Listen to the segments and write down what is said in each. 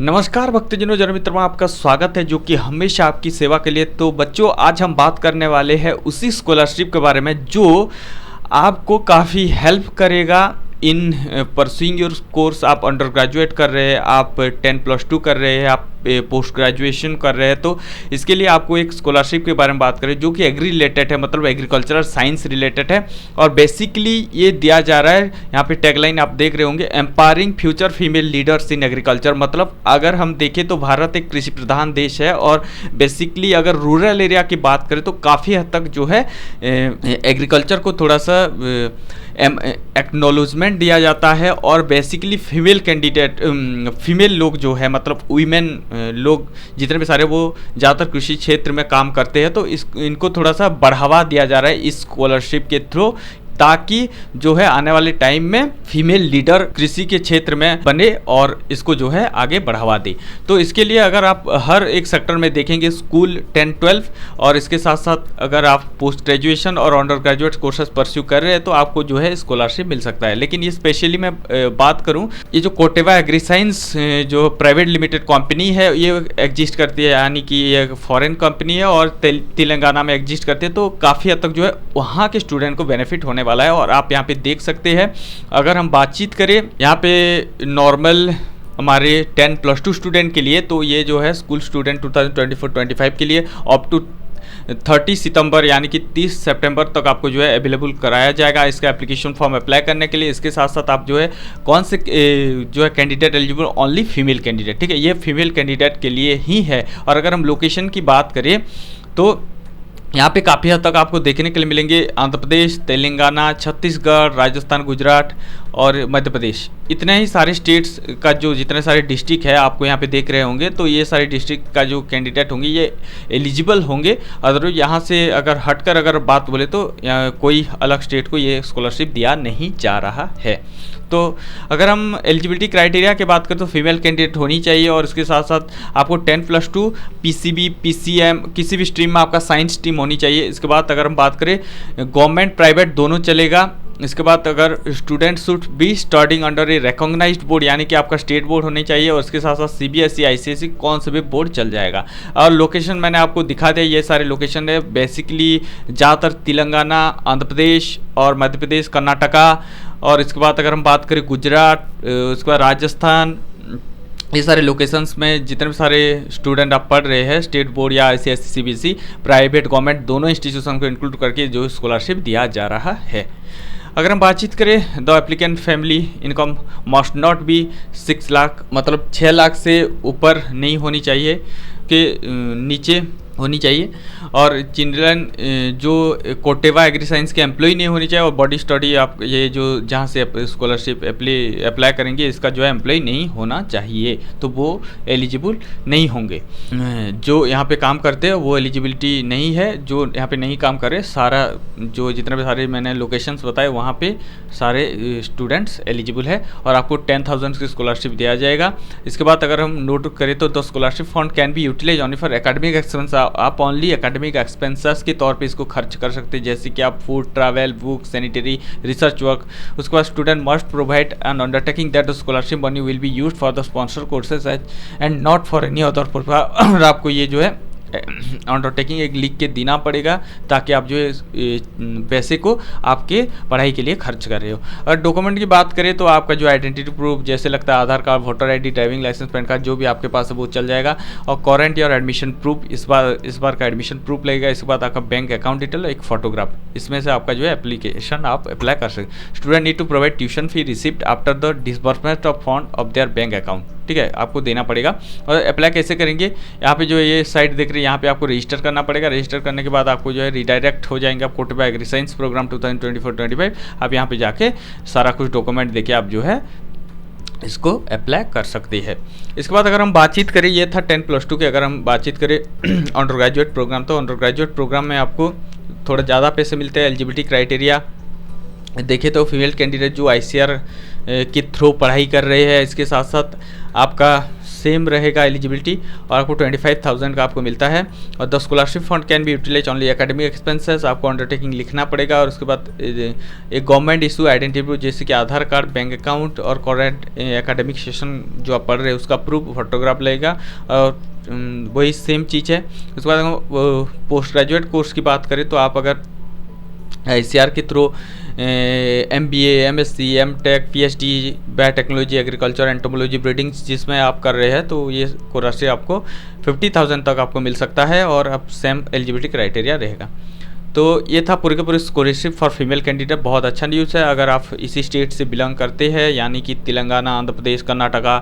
नमस्कार भक्तजनों, जन मित्रों, आपका स्वागत है जो कि हमेशा आपकी सेवा के लिए। तो बच्चों, आज हम बात करने वाले हैं उसी स्कॉलरशिप के बारे में जो आपको काफ़ी हेल्प करेगा इन परस्यूइंग योर कोर्स। आप अंडर ग्रेजुएट कर रहे हैं, आप 10+2 कर रहे हैं, आप पोस्ट ग्रेजुएशन कर रहे हैं, तो इसके लिए आपको एक स्कॉलरशिप के बारे में बात करें जो कि एग्री रिलेटेड है, मतलब एग्रीकल्चरल साइंस रिलेटेड है। और बेसिकली ये दिया जा रहा है, यहाँ पे टैगलाइन आप देख रहे होंगे, empowering future female leaders in agriculture. मतलब अगर हम देखें तो भारत एक कृषि प्रधान देश है और बेसिकली अगर रूरल एरिया की बात करें तो काफ़ी हद तक जो है एग्रीकल्चर को थोड़ा सा एक्नॉलेजमेंट दिया जाता है। और बेसिकली फीमेल कैंडिडेट, फीमेल लोग जो है, मतलब वीमेन लोग जितने भी सारे, वो ज़्यादातर कृषि क्षेत्र में काम करते हैं, तो इनको थोड़ा सा बढ़ावा दिया जा रहा है इस स्कॉलरशिप के थ्रू, ताकि जो है आने वाले टाइम में फीमेल लीडर कृषि के क्षेत्र में बने और इसको जो है आगे बढ़ावा दे। तो इसके लिए अगर आप हर एक सेक्टर में देखेंगे, स्कूल 10-12 और इसके साथ साथ अगर आप पोस्ट ग्रेजुएशन और अंडर ग्रेजुएट कोर्सेज परस्यू कर रहे हैं तो आपको जो है स्कॉलरशिप मिल सकता है। लेकिन ये स्पेशली मैं बात करूँ, ये जो कोटेवा एग्रीसाइंस जो प्राइवेट लिमिटेड कंपनी है, ये एग्जिस्ट करती है, यानी कि ये फॉरेन कंपनी है और तेलंगाना में एग्जिस्ट करती है। तो काफ़ी हद तक जो है वहाँ के स्टूडेंट को बेनिफिट होने वाला है। और आप यहाँ पे देख सकते हैं, अगर हम बातचीत करें यहाँ पे नॉर्मल हमारे 10+2 स्टूडेंट के लिए, तो ये जो है स्कूल स्टूडेंट 2024-25 के लिए अप टू 30 सितंबर यानी कि 30 सितंबर तक आपको जो है अवेलेबल कराया जाएगा इसका एप्लीकेशन फॉर्म अप्लाई करने के लिए। इसके साथ साथ आप जो है कौन से जो है candidate eligible, only female candidate, ठीक है, ये फीमेल कैंडिडेट के लिए ही है। और अगर हम लोकेशन की बात करें तो यहाँ पे काफ़ी हद तक आपको देखने के लिए मिलेंगे आंध्र प्रदेश, तेलंगाना, छत्तीसगढ़, राजस्थान, गुजरात और मध्य प्रदेश। इतने ही सारे स्टेट्स का जो जितने सारे डिस्ट्रिक्ट है आपको यहाँ पे देख रहे होंगे, तो ये सारे डिस्ट्रिक्ट का जो कैंडिडेट होंगे ये एलिजिबल होंगे। अदरवाइज यहाँ से अगर हटकर अगर बात बोले तो कोई अलग स्टेट को ये स्कॉलरशिप दिया नहीं जा रहा है। तो अगर हम एलिजिबिलिटी क्राइटेरिया की बात करें तो फीमेल कैंडिडेट होनी चाहिए और इसके साथ साथ आपको 10+2 पीसीबी, पीसीएम, किसी भी स्ट्रीम में आपका साइंस स्ट्रीम होनी चाहिए। इसके बाद अगर हम बात करें गवर्नमेंट प्राइवेट दोनों चलेगा। इसके बाद अगर student should be studying under a recognised board, यानी कि आपका स्टेट बोर्ड होनी चाहिए और इसके साथ साथ सीबीएसई, आईसीएसई कौन से भी बोर्ड चल जाएगा। और लोकेशन मैंने आपको दिखा दिया, ये सारे लोकेशन है बेसिकली ज़्यादातर तेलंगाना, आंध्र प्रदेश और मध्य प्रदेश, कर्नाटका। और इसके बाद अगर हम बात करें गुजरात, उसके बाद राजस्थान, ये सारे लोकेशंस में जितने भी सारे स्टूडेंट आप पढ़ रहे हैं, स्टेट बोर्ड या आईसीएसई, सीबीएसई, प्राइवेट, गवर्नमेंट दोनों इंस्टीट्यूशन को इंक्लूड करके जो स्कॉलरशिप दिया जा रहा है। अगर हम बातचीत करें, the applicant family income must not be 6 lakh, मतलब 6 लाख से ऊपर नहीं होनी चाहिए, के नीचे होनी चाहिए। और चिल्ड्रन जो कोटेवा एग्री साइंस के एम्प्लॉय नहीं होनी चाहिए। और बॉडी स्टडी, आप ये जो जहाँ से स्कॉलरशिप अप्लाई करेंगे इसका जो है एम्प्लॉय नहीं होना चाहिए, तो वो एलिजिबल नहीं होंगे। जो यहाँ पे काम करते हैं वो एलिजिबिलिटी नहीं है, जो यहाँ पे नहीं काम करे, सारा जो जितने भी सारे मैंने लोकेशंस बताए वहाँ पे सारे स्टूडेंट्स एलिजिबल है और आपको 10,000 की स्कॉलरशिप दिया जाएगा। इसके बाद अगर हम नोट करें तो the scholarship fund can be utilise only for academic expense. आप ओनली एकेडमिक एक्सपेंसेस के तौर पे इसको खर्च कर सकते हैं, जैसे कि आप food, travel, book, sanitary, research work. उसके बाद student must provide an undertaking that the scholarship money will be used for the sponsor courses and not for any other purpose. और आपको ये जो है अंडरटेकिंग एक लिख के देना पड़ेगा ताकि आप जो है पैसे को आपके पढ़ाई के लिए खर्च कर रहे हो। और डॉक्यूमेंट की बात करें तो आपका जो आइडेंटिटी प्रूफ जैसे लगता है Aadhaar card, voter ID, driving licence, PAN card, जो भी आपके पास है वो चल जाएगा। और करेंट और एडमिशन प्रूफ, इस बार का एडमिशन प्रूफ लगेगा। इसके बाद आपका बैंक अकाउंट डिटेल, एक फोटोग्राफ, इसमें से आपका जो है एप्लीकेशन आप अप्लाई कर सकते। Student need to provide tuition fee receipt after the disbursement of fund of their bank account, ठीक है, आपको देना पड़ेगा। और अप्लाई कैसे करेंगे, यहाँ पे जो ये साइट देख रहे हैं यहाँ पे आपको रजिस्टर करना पड़ेगा। रजिस्टर करने के बाद आपको जो है रिडायरेक्ट हो जाएंगे आप कोटेवा एग्री साइंस प्रोग्राम 2024-25। आप यहाँ पे जाके सारा कुछ डॉक्यूमेंट देके आप जो है इसको अप्लाई कर सकते हैं। इसके बाद अगर हम बातचीत करें, ये था 10+2 के। अगर हम बातचीत करें अंडर ग्रेजुएट प्रोग्राम, तो अंडर ग्रेजुएट प्रोग्राम में आपको थोड़ा ज़्यादा पैसे मिलते हैं। एलिजिबिलिटी क्राइटेरिया देखें तो फीमेल कैंडिडेट जो आईसीआर के थ्रू पढ़ाई कर रहे हैं, इसके साथ साथ आपका सेम रहेगा एलिजिबिलिटी, और आपको 25,000 का आपको मिलता है। और the scholarship fund can be utilise only academic expenses, आपको अंडरटेकिंग लिखना पड़ेगा। और उसके बाद एक गवर्नमेंट इशू आइडेंटिटी प्रूफ, जैसे कि आधार कार्ड, बैंक अकाउंट और करेंट एकेडमिक सेशन जो आप पढ़ रहे हैं उसका प्रूफ, फोटोग्राफ लगेगा, और वही सेम चीज़ है। उसके बाद हम पोस्ट ग्रेजुएट कोर्स की बात करें तो आप अगर ICAR के through MBA, MSc, M.Tech, PhD, biotechnology, agriculture, entomology, breedings जिसमें आप कर रहे हैं तो ये राशि आपको 50,000 तक आपको मिल सकता है, और अब सेम एलिजिबिलिटी क्राइटेरिया रहेगा। तो ये था पूरे के पूरे स्कॉलरशिप फॉर फीमेल कैंडिडेट। बहुत अच्छा न्यूज़ है। अगर आप इसी स्टेट से बिलोंग करते हैं, यानी कि तेलंगाना, आंध्र प्रदेश, कर्नाटका,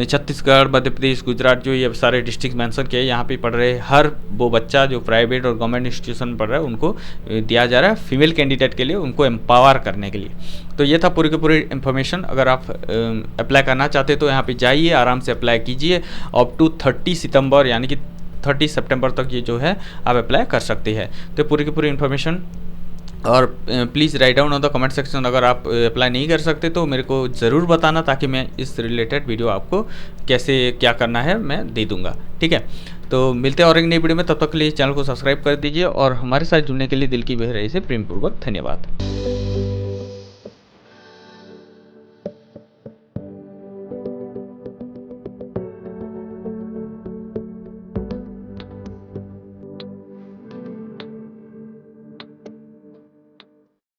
छत्तीसगढ़, मध्य प्रदेश, गुजरात, जो ये सारे डिस्ट्रिक्ट मेंशन किए, यहाँ पे पढ़ रहे हर वो बच्चा जो प्राइवेट और गवर्नमेंट इंस्टीट्यूशन में पढ़ रहा है उनको दिया जा रहा है फीमेल कैंडिडेट के लिए, उनको एम्पावर करने के लिए। तो ये था पूरी की पूरी इन्फॉर्मेशन। अगर आप अप्लाई करना चाहते तो यहाँ पर जाइए, आराम से अप्लाई कीजिए। अप टू 30 सितंबर यानी कि 30 सितंबर तक ये जो है आप अप्लाई कर सकते हैं। तो पूरी की पूरी इन्फॉर्मेशन, और please write down on the comment section अगर आप अप्लाई नहीं कर सकते तो मेरे को ज़रूर बताना, ताकि मैं इस रिलेटेड वीडियो आपको कैसे क्या करना है मैं दे दूंगा। ठीक है, तो मिलते हैं और एक नई वीडियो में। तब तक के लिए चैनल को सब्सक्राइब कर दीजिए, और हमारे साथ जुड़ने के लिए दिल की गहराई से प्रेमपूर्वक धन्यवाद।